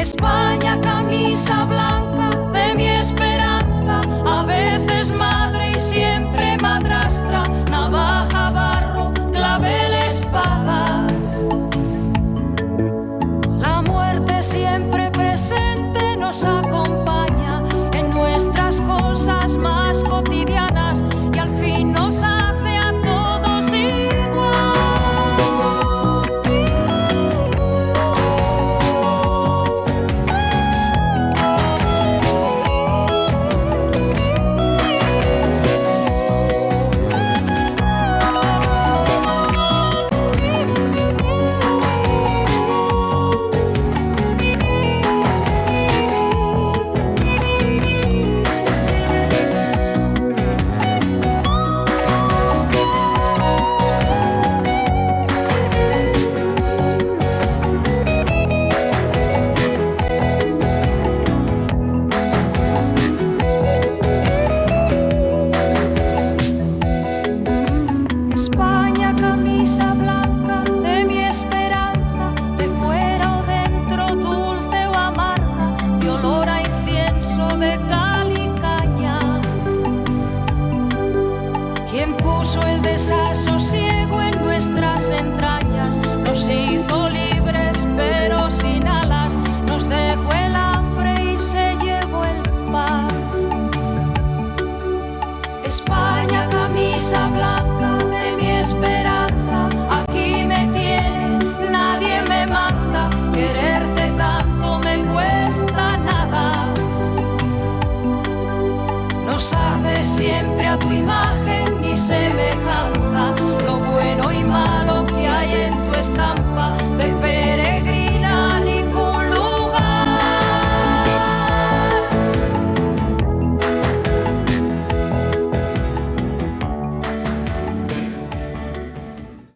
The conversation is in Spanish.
España, camisa blanca de mi esperanza, a veces madre y siempre madrastra, navaja, barro, clavel, espada. La muerte siempre presente nos acompaña en nuestras cosas más cotidianas y al fin nos hace a todos igual. España, camisa blanca de mi esperanza, de fuera o dentro, dulce o amarga, de olor a incienso, de cal y caña. ¿Quién puso el